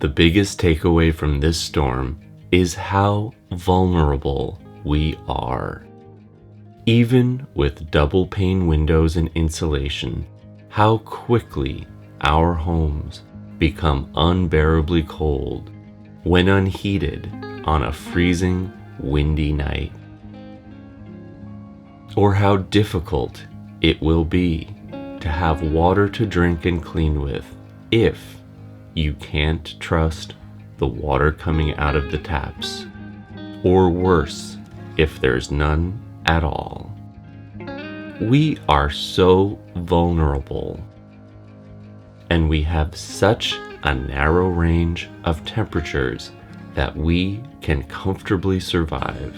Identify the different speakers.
Speaker 1: The biggest takeaway from this storm is how vulnerable we are. Even with double pane windows and insulation, how quickly our homes become unbearably cold when unheated on a freezing, windy night. Or how difficult it will be to have water to drink and clean with if you can't trust the water coming out of the taps, or worse, if there's none at all. We are so vulnerable, and we have such a narrow range of temperatures that we can comfortably survive.